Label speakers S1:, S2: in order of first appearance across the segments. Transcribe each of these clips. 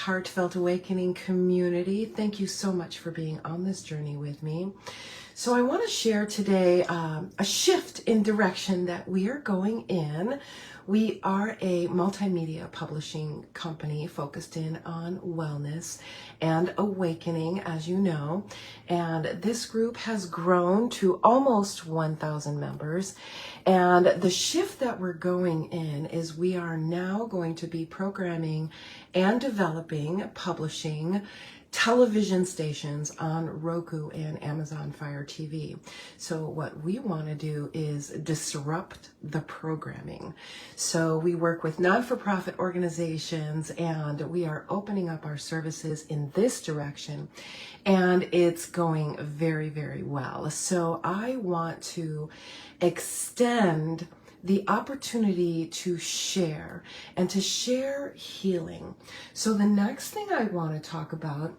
S1: Heartfelt Awakening community. Thank you so much for being on this journey with me. So I want to share today a shift in direction that we are going in. We are a multimedia publishing company focused in on wellness and awakening, as you know. And this group has grown to almost 1,000 members. And the shift that we're going in is we are now going to be programming and developing, publishing television stations on Roku and Amazon Fire TV. So what we want to do is disrupt the programming. So we work with non-for-profit organizations and we are opening up our services in this direction, and it's going very, very well. So I want to extend the opportunity to share and to share healing. So the next thing I want to talk about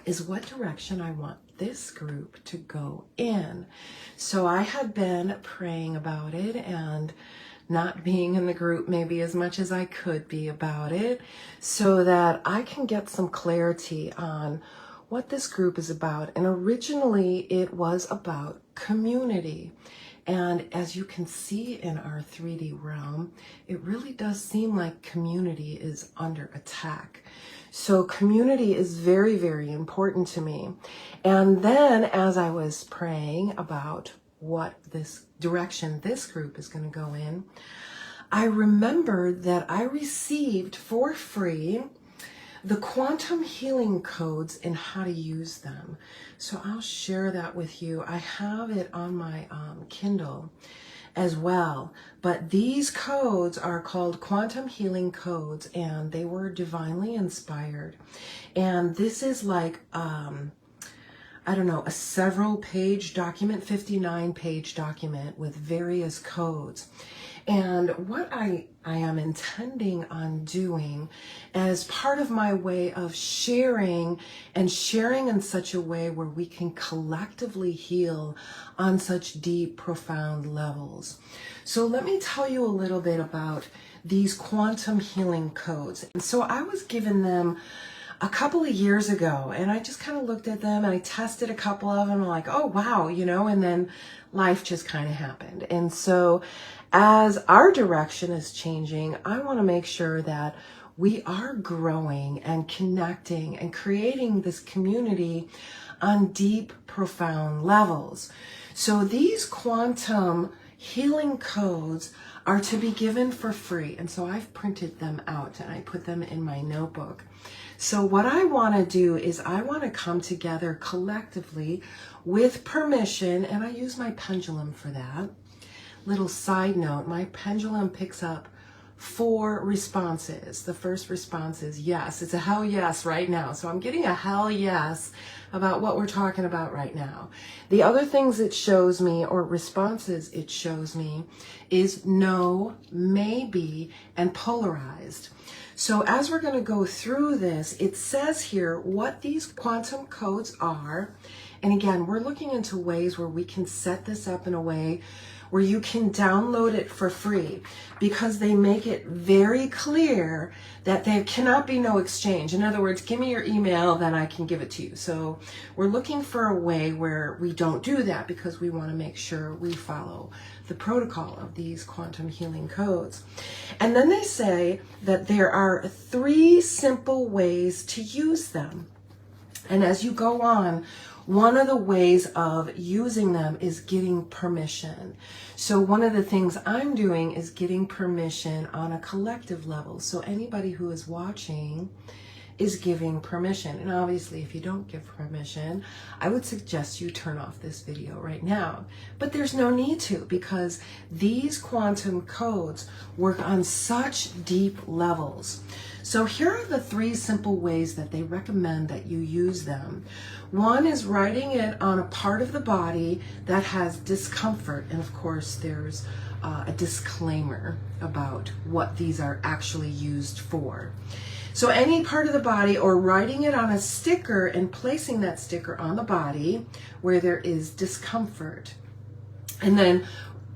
S1: is what direction I want this group to go in. So I had been praying about it and not being in the group maybe as much as I could be about it, so that I can get some clarity on what this group is about. And originally it was about community. And as you can see in our 3D realm, it really does seem like community is under attack. So community is very, very important to me. And then as I was praying about what this direction this group is going to go in, I remembered that I received for free the quantum healing codes and how to use them. So I'll share that with you. I have it on my Kindle as well. But these codes are called quantum healing codes, and they were divinely inspired. And this is like, I don't know, a several page document, 59 page document with various codes. And what I am intending on doing as part of my way of sharing, and sharing in such a way where we can collectively heal on such deep, profound levels. So let me tell you a little bit about these quantum healing codes. And so I was given them a couple of years ago, and I just kind of looked at them and I tested a couple of them. I'm like, oh, wow, you know, and then life just kind of happened. And so as our direction is changing, I want to make sure that we are growing and connecting and creating this community on deep, profound levels. So these quantum healing codes are to be given for free. And so I've printed them out and I put them in my notebook. So what I want to do is I want to come together collectively with permission, and I use my pendulum for that. Little side note, my pendulum picks up 4 responses. The first response is yes. It's a hell yes right now. So I'm getting a hell yes about what we're talking about right now. The other things it shows me, or responses it shows me, is no, maybe, and polarized. So as we're going to go through this, it says here what these quantum codes are. And again, we're looking into ways where we can set this up in a way where you can download it for free, because they make it very clear that there cannot be no exchange. In other words, give me your email, then I can give it to you. So we're looking for a way where we don't do that, because we want to make sure we follow the protocol of these quantum healing codes. And then they say that there are 3 simple ways to use them. And as you go on, one of the ways of using them is getting permission. So one of the things I'm doing is getting permission on a collective level. So anybody who is watching is giving permission. And obviously, if you don't give permission, I would suggest you turn off this video right now. But there's no need to, because these quantum codes work on such deep levels. So here are the 3 simple ways that they recommend that you use them. One is writing it on a part of the body that has discomfort. And of course, there's a disclaimer about what these are actually used for. So any part of the body, or writing it on a sticker and placing that sticker on the body where there is discomfort. And then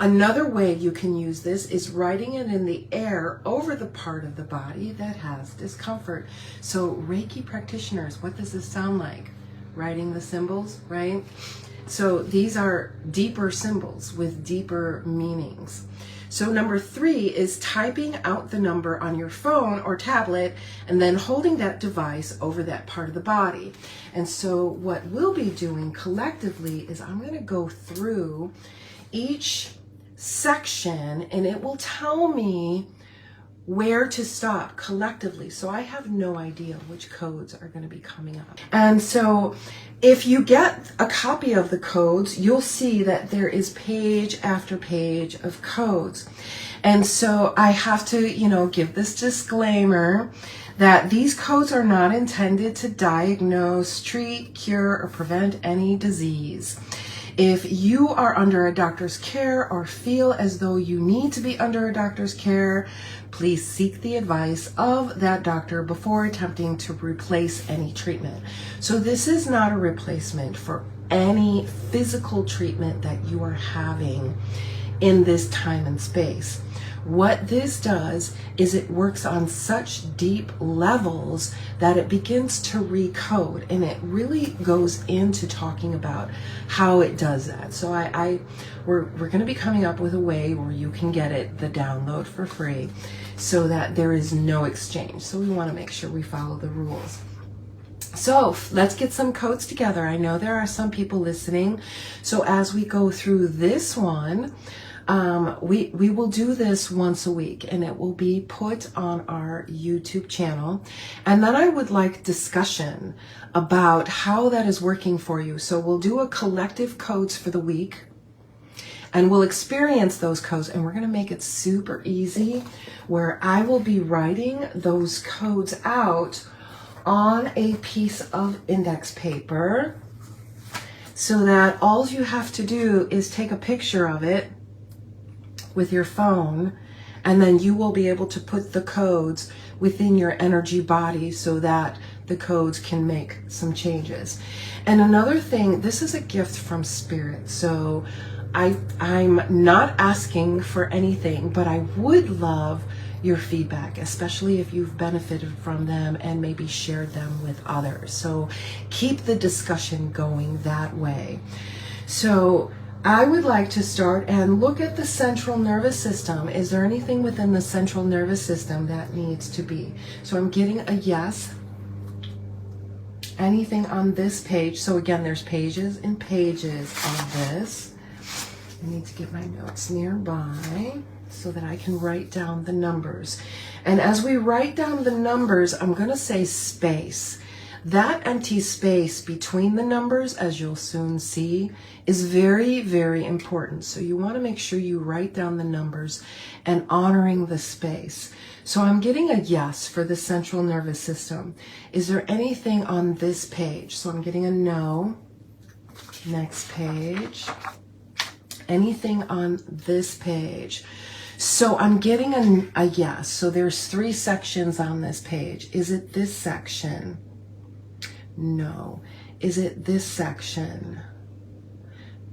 S1: Another way you can use this is writing it in the air over the part of the body that has discomfort. So Reiki practitioners, what does this sound like? Writing the symbols, right? So these are deeper symbols with deeper meanings. So number 3 is typing out the number on your phone or tablet and then holding that device over that part of the body. And so what we'll be doing collectively is I'm going to go through each section and it will tell me where to stop collectively. So I have no idea which codes are going to be coming up. And so if you get a copy of the codes, you'll see that there is page after page of codes. And so I have to, give this disclaimer that these codes are not intended to diagnose, treat, cure, or prevent any disease. If you are under a doctor's care or feel as though you need to be under a doctor's care, please seek the advice of that doctor before attempting to replace any treatment. So this is not a replacement for any physical treatment that you are having in this time and space. What this does is it works on such deep levels that it begins to recode, and it really goes into talking about how it does that. So we're going to be coming up with a way where you can get it, the download, for free, so that there is no exchange. So we want to make sure we follow the rules. So let's get some codes together. I know there are some people listening. So as we go through this one, we will do this once a week and it will be put on our YouTube channel. And then I would like discussion about how that is working for you. So we'll do a collective codes for the week and we'll experience those codes, and we're going to make it super easy where I will be writing those codes out on a piece of index paper so that all you have to do is take a picture of it with your phone, and then you will be able to put the codes within your energy body so that the codes can make some changes. And another thing, this is a gift from Spirit, so I'm not asking for anything, but I would love your feedback, especially if you've benefited from them and maybe shared them with others. So keep the discussion going that way. So I would like to start and look at the central nervous system. Is there anything within the central nervous system that needs to be? So I'm getting a yes. Anything on this page? So again, there's pages and pages of this. I need to get my notes nearby so that I can write down the numbers. And as we write down the numbers, I'm going to say space. That empty space between the numbers, as you'll soon see, is very, very important. So you want to make sure you write down the numbers and honoring the space. So I'm getting a yes for the central nervous system. Is there anything on this page? So I'm getting a no. Next page. Anything on this page? So I'm getting a yes. So there's 3 sections on this page. Is it this section? No. Is it this section?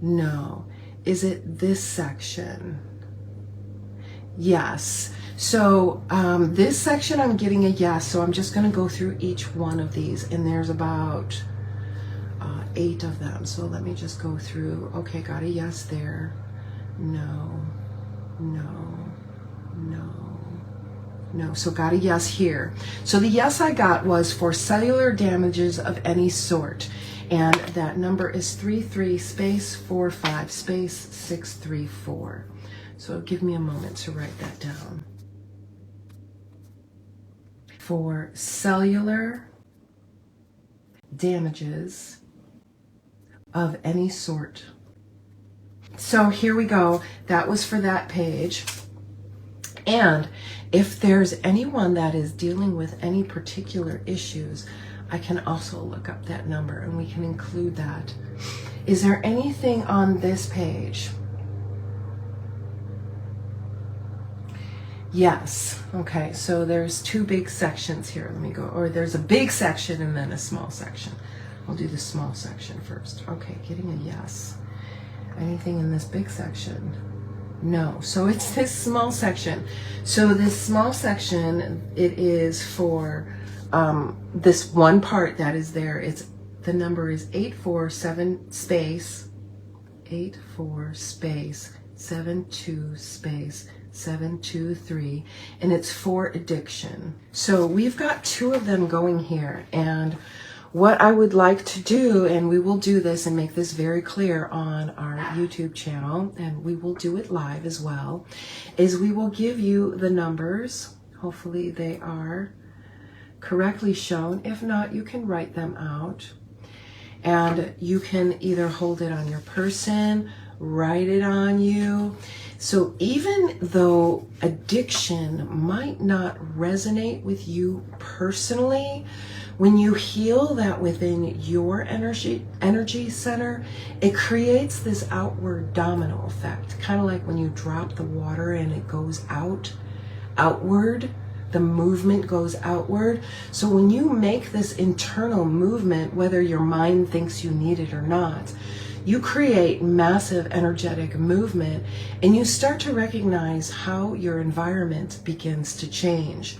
S1: No. Is it this section? Yes. So this section I'm getting a yes. So I'm just going to go through each one of these, and there's about 8 of them. So let me just go through. Okay, got a yes there. No, no, no, no. So got a yes here. So the yes I got was for cellular damages of any sort. And that number is 33 space 45 space 634. So give me a moment to write that down. For cellular damages of any sort. So here we go. That was for that page. And if there's anyone that is dealing with any particular issues, I can also look up that number and we can include that. Is there anything on this page? Yes. Okay, so there's 2 big sections here. Let me go. Or there's a big section and then a small section. I'll do the small section first. Okay, getting a yes. Anything in this big section? No. So it's this small section. So this small section, it is for this one part that is there. The number is 847 space 84 space 72 space 723, and it's for addiction. So we've got two of them going here, and what I would like to do, and we will do this and make this very clear on our YouTube channel, and we will do it live as well, is we will give you the numbers. Hopefully they are correctly shown. If not, you can write them out, and you can either hold it on your person, write it on you. So even though addiction might not resonate with you personally, when you heal that within your energy center, it creates this outward domino effect, kind of like when you drop the water and it goes outward. The movement goes outward. So when you make this internal movement, whether your mind thinks you need it or not, you create massive energetic movement, and you start to recognize how your environment begins to change.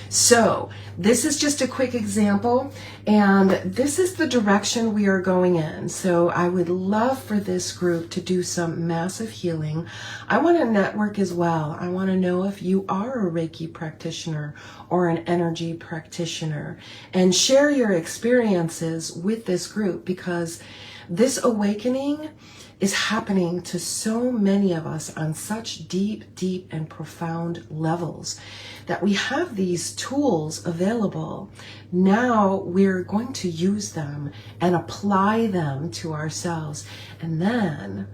S1: So this is just a quick example, and this is the direction we are going in. So I would love for this group to do some massive healing. I want to network as well. I want to know if you are a Reiki practitioner or an energy practitioner, and share your experiences with this group, because this awakening is happening to so many of us on such deep and profound levels that we have these tools available. Now we're going to use them and apply them to ourselves, and then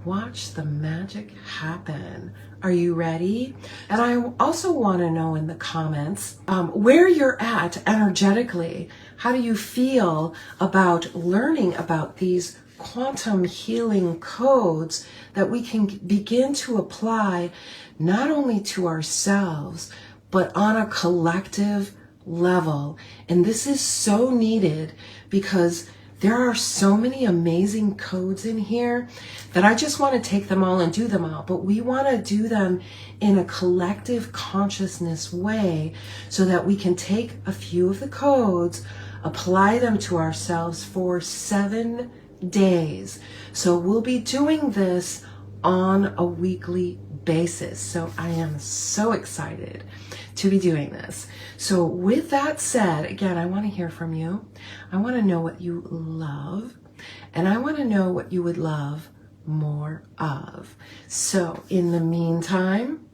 S1: watch the magic happen. Are you ready? And I also want to know in the comments where you're at energetically. How do you feel about learning about these quantum healing codes that we can begin to apply not only to ourselves, but on a collective level? And this is so needed, because there are so many amazing codes in here that I just want to take them all and do them all. But we want to do them in a collective consciousness way, so that we can take a few of the codes, apply them to ourselves for 7 days. So we'll be doing this on a weekly basis. So I am so excited to be doing this. So with that said, again, I want to hear from you. I want to know what you love, and I want to know what you would love more of. So in the meantime,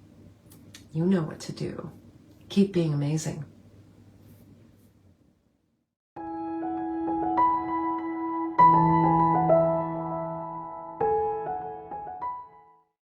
S1: you know what to do. Keep being amazing.